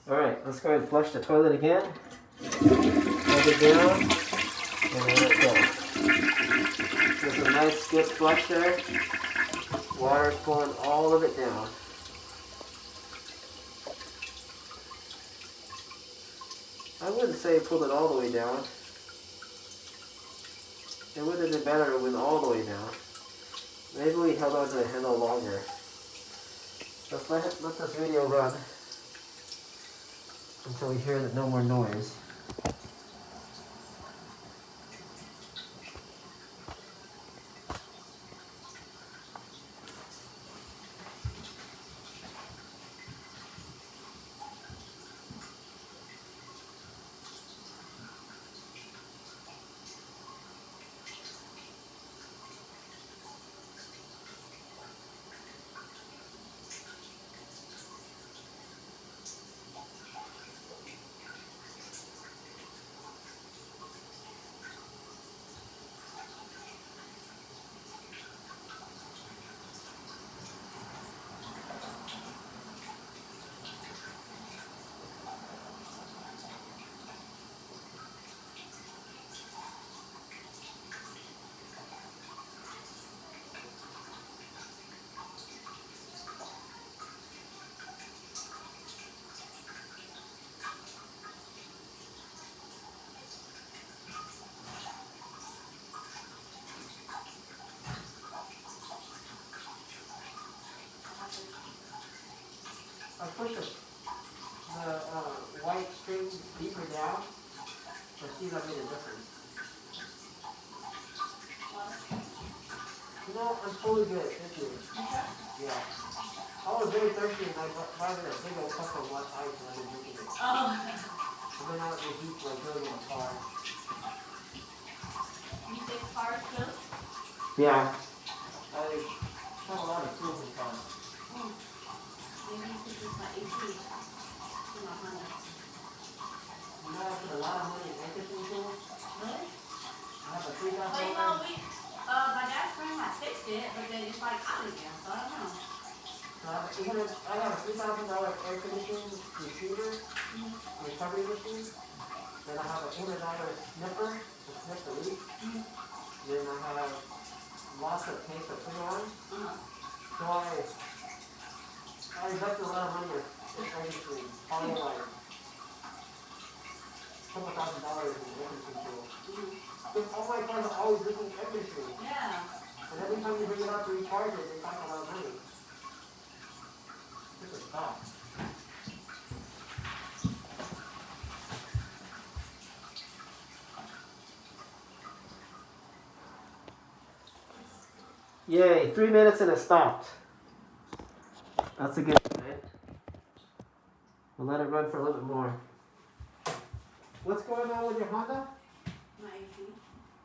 Alright, let's go ahead and flush the toilet again. Hold it down. And let it go. There's a nice good flush there. Water's pulling all of it down. I wouldn't say pull it all the way down. It would have been better if it went all the way down. Maybe we held on to the handle longer. Let's let this video run until we hear no more noise. I pushed the white string deeper down to see if I made a difference. You know, I'm totally good. Thank you. Yeah. I was very thirsty and I brought in a big old cup of ice and I've been drinking it. Oh. And then I was the heat like really in the car. You fix cars too? Yeah. I have a lot of tools in cars. Maybe you could use my AC to my Honda. You know, I put a lot of money in air conditioning tools. Really? I have a $3,000. Well, you know, my dad's friend had fixed it, but then it's like out again, so I don't know. So I have a $3,000 air conditioning receiver, recovery machine. Then I have a $800 sniffer to snip the leak. Then I have lots of tape to put on. So I invested a lot of money in air conditioning, probably like a couple $1,000 in air conditioning tools. Because all my cars are always leaking air conditioning. Yeah. And every time you bring it out to recharge it, they cost a lot of money. This is tough. Yay, 3 minutes and it stopped. That's a good thing, right? We'll let it run for a little bit more. What's going on with your Honda? My AC?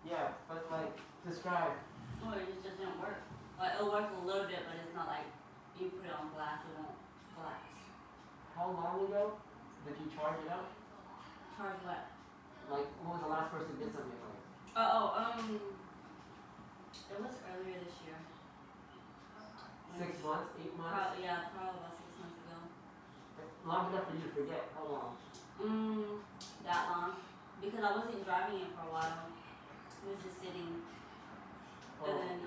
Yeah, but like, describe. Oh, it just didn't work. Like, it'll work a little bit, but it's not like you put it on glass, it won't collapse. How long ago did you charge it up? Charge what? Like, when was the last person did something like it? It was earlier this year. 6 months, 8 months? Probably about 6 months ago. Long enough for you to forget. How long? That long. Because I wasn't driving it for a while. It was just sitting. Oh. And then,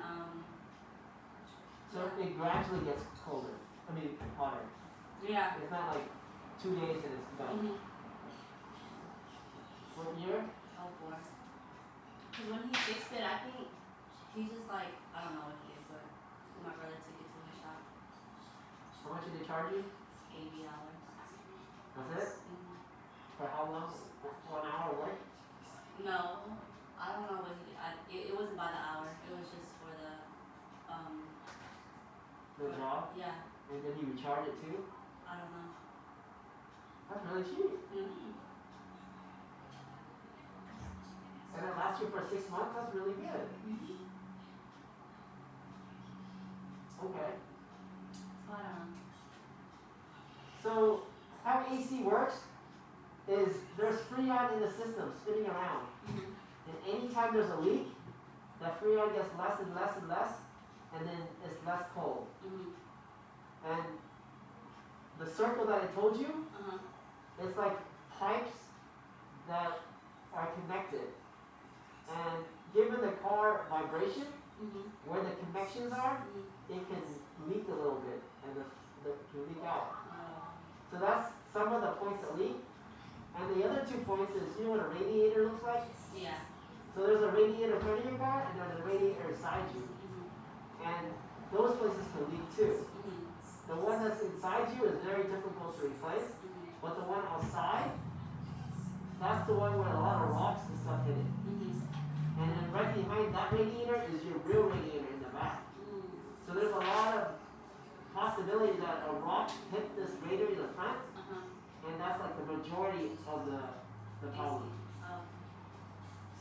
So it gradually gets colder. I mean, hotter. yeah. It's not like 2 days and it's done. What year? 04. Because when he fixed it, I think he just like, I don't know what he is, but my brother took it to the shop. How much did they charge you? $80. That's it? For how long? 1 hour work? No, I don't know what it wasn't by the hour. It was just for the job? Yeah. And then you would charge it too? I don't know. That's really cheap. And it lasts you for 6 months? That's really good. Okay. So I don't know. So how AC works is there's freon in the system spinning around. And anytime there's a leak, that freon gets less and less and less, and then it's less cold. And the circle that I told you, it's like pipes that are connected. And given the car vibration, where the connections are, it can leak a little bit and the can leak out. So that's some of the points that leak. And the other 2 points is, you know what a radiator looks like? Yeah. So there's a radiator in front of your car and there's a radiator inside you. And those places can leak too. The one that's inside you is very difficult to replace, but the one outside, that's the one where a lot of rocks and stuff hit it. And then right behind that radiator is your real radiator in the back. So there's a lot of possibility that a rock hit this radiator in the front, and that's like the majority of the problem.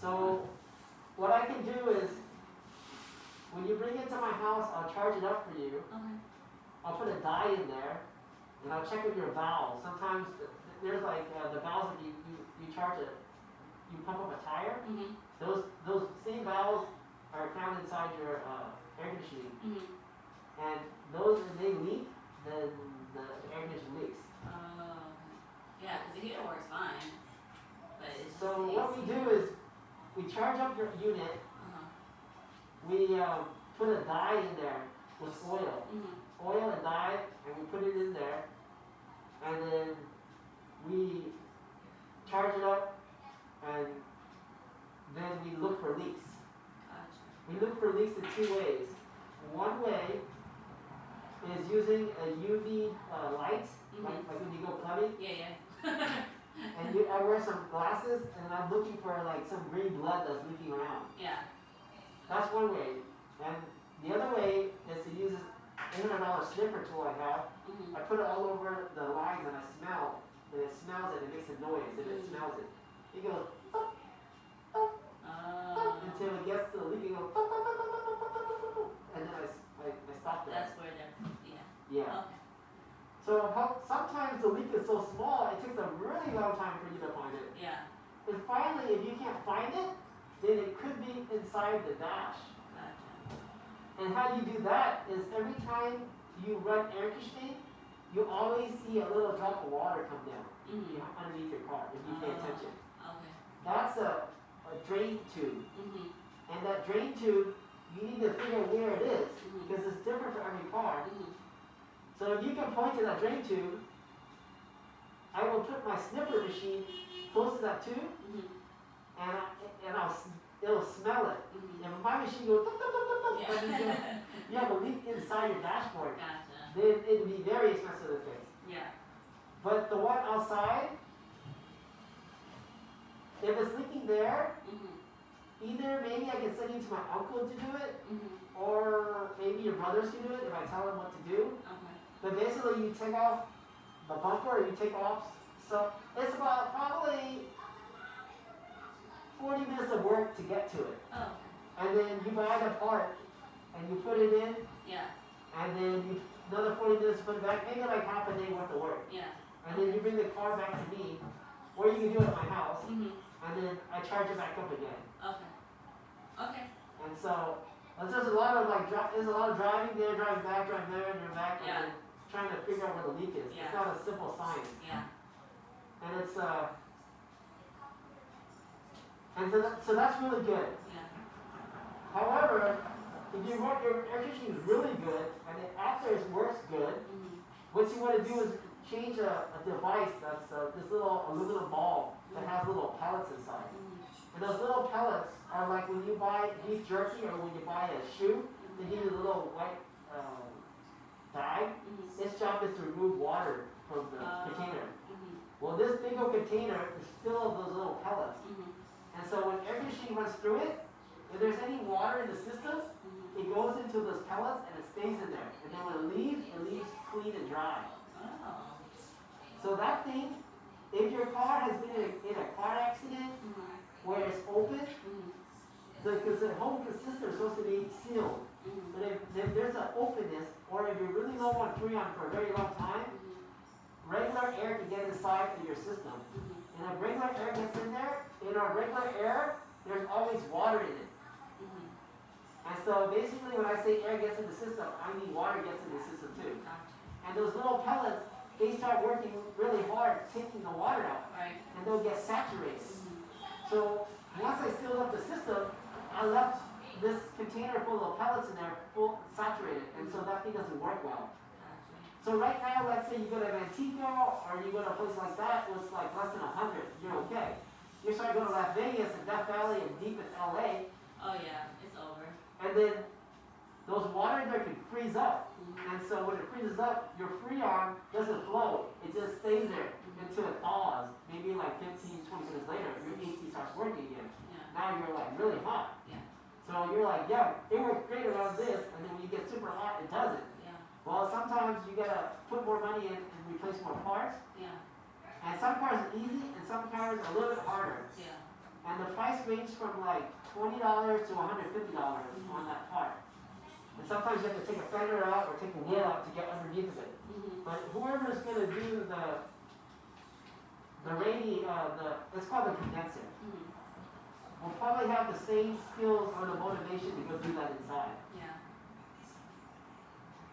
So what I can do is, when you bring it to my house, I'll charge it up for you. I'll put a dye in there, and I'll check with your valves. Sometimes there's like the valves that you charge it, you pump up a tire. Those same valves are found inside your air conditioning. And those, if they leak, then the air conditioner leaks. Yeah, because the heater works fine. But it's So just what we do is, we charge up your unit, we put a dye in there with oil. Oil and dye, and we put it in there, and then we charge it up, and then we look for leaks. We look for leaks in 2 ways. One way is using a UV light, like when you go clubbing. Yeah. And I wear some glasses, and I'm looking for like some green blood that's leaking around. Yeah. That's one way. And the other way is to use this $800 sniffer tool I have. I put it all over the lines, and I smell, and it smells it, and it makes a noise, and it smells it. It goes pop, pop, pop, until it gets to the leak, and goes pop, pop, pop, pop, pop, pop, pop, pop, pop, and then I stop there. That's where they're, Yeah. Okay. So sometimes the leak is so small, it takes a really long time for you to find it. Yeah. And finally, if you can't find it, then it could be inside the dash. Gotcha. And how you do that is every time you run air conditioning, you always see a little drop of water come down underneath your car if you pay attention. Okay. That's a drain tube. And that drain tube, you need to figure out where it is because it's different for every car. So if you can point to that drain tube, I will put my sniffer machine close to that tube, and it'll smell it. And if my machine goes, that means you have a leak inside your dashboard. Gotcha. Then it'd be very expensive to fix. Yeah. But the one outside, if it's leaking there, either maybe I can send you to my uncle to do it, or maybe your brothers can do it if I tell them what to do. Okay. But basically, you take off the bumper, or you take off, so it's about probably 40 minutes of work to get to it. Oh. And then you buy the part, and you put it in, Yeah. and then another 40 minutes to put it back, maybe like half a day worth of work. Yeah. And then you bring the car back to me, or you can do it at my house, and then I charge it back up again. Okay. Okay. And so, there's a lot of there's a lot of driving there, driving back, driving there, driving back, and then trying to figure out where the leak is. Yeah. It's not a simple science. Yeah. And it's and so that's really good. Yeah. However, if you want your air conditioning is really good, and then after it works good, what you want to do is change a device that's this little aluminum ball that has little pellets inside. And those little pellets are like when you buy beef jerky or when you buy a shoe, they give you a little white bag. Its job is to remove water from the container. Well, this big old container is filled with those little pellets. And so when air conditioning runs through it, if there's any water in the system, it goes into those pellets and it stays in there. And then when it leaves clean and dry. Oh. So that thing, if your car has been in a car accident where it's open, because the whole system is supposed to be sealed. But if there's an openness, or if you're really low on Freon for a very long time, regular air can get inside of your system. And if regular air gets in there, in our regular air, there's always water in it. And so basically when I say air gets in the system, I mean water gets in the system too. And those little pellets they start working really hard taking the water out, Right. and they'll get saturated. Mm-hmm. So once I sealed up the system, I left this container full of pellets in there, full saturated, and so that thing doesn't work well. Gotcha. So right now, let's say you go to Antigua or you go to a place like that, it's like less than 100, you're okay. You start going to Las Vegas and Death Valley and deep in LA, Oh yeah, it's over. and then those water in there can freeze up. Mm-hmm. And so when it freezes up, your Freon doesn't flow. It just stays there until it thaws. Maybe like 15, 20 minutes later, your AC starts working again. Yeah. Now you're like really hot. Yeah. So you're like, yeah, it works great around this, and then when you get super hot, it doesn't. Yeah. Well, sometimes you gotta put more money in and replace more parts. Yeah. And some cars are easy, and some cars are a little bit harder. Yeah. And the price ranges from like $20 to $150 on that part. And sometimes you have to take a fender out or take a wheel out to get underneath of it. Mm-hmm. But whoever's gonna do it's called the condenser, Mm-hmm. will probably have the same skills or the motivation to go do that inside. Yeah.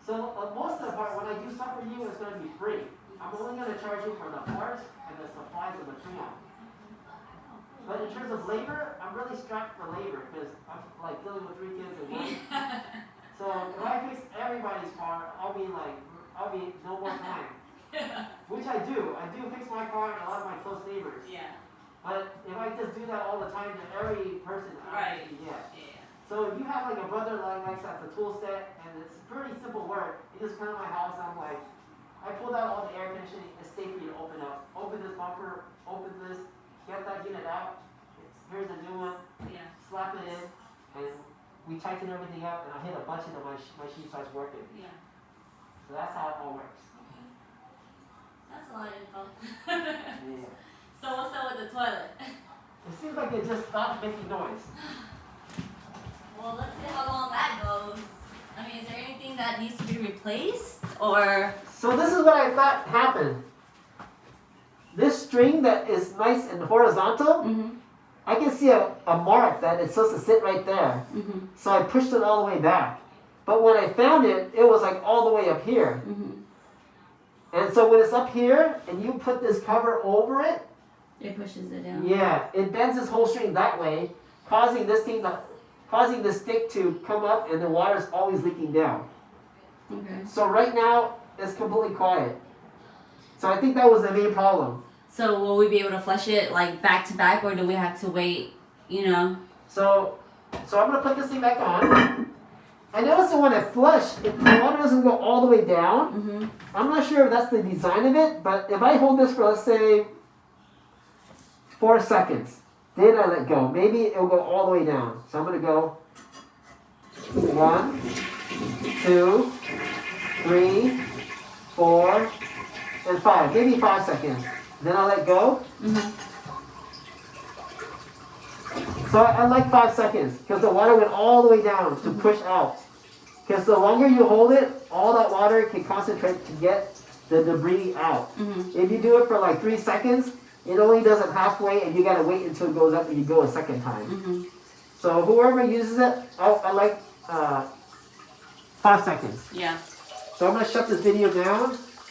So most of the part, when I do stuff for you, it's gonna be free. I'm only gonna charge you for the parts and the supplies of the Freon. But in terms of labor, I'm really strapped for labor because I'm like dealing with 3 kids at once. So if I fix everybody's car, I'll be no more time. Which I do. I do fix my car and a lot of my close neighbors. Yeah. But if I just do that all the time to every person, Right. Yeah. Yeah. So if you have like a brother that likes that's a tool set and it's pretty simple work, you just come to my house and I'm like, I pulled out all the air conditioning, it's safe for you to open up. Open this bumper, open this, get that unit out. Here's a new one. Yeah. Slap it in, and we tighten everything up, and I hit a button and my machine starts working. Yeah. So that's how it all works. Okay. That's a lot of info. Yeah. So what's up with the toilet? It seems like it just stopped making noise. Well, let's see how long that goes. I mean, is there anything that needs to be replaced, or? So this is what I thought happened. This string that is nice and horizontal, Mm-hmm. I can see a mark that it's supposed to sit right there. Mm-hmm. So I pushed it all the way back. But when I found it, it was like all the way up here. Mm-hmm. And so when it's up here and you put this cover over it, It pushes it down. yeah, it bends this whole string that way, causing this stick to come up, and the water's always leaking down. Okay. So right now it's completely quiet. So I think that was the main problem. So will we be able to flush it like back to back, or do we have to wait? You know. So I'm gonna put this thing back on. I noticed that when I flush, if the water doesn't go all the way down, Mm-hmm. I'm not sure if that's the design of it, but if I hold this for, let's say, 4 seconds, then I let go. Maybe it'll go all the way down. So I'm going to go 1, 2, 3, 4, and 5. Maybe 5 seconds. Then I let go. Mm-hmm. So I like 5 seconds because the water went all the way down to push out. Because the longer you hold it, all that water can concentrate to get the debris out. Mm-hmm. If you do it for like 3 seconds, it only does it halfway, and you gotta wait until it goes up and you go a second time. Mm-hmm. So whoever uses it, I like 5 seconds. Yeah. So I'm gonna shut this video down.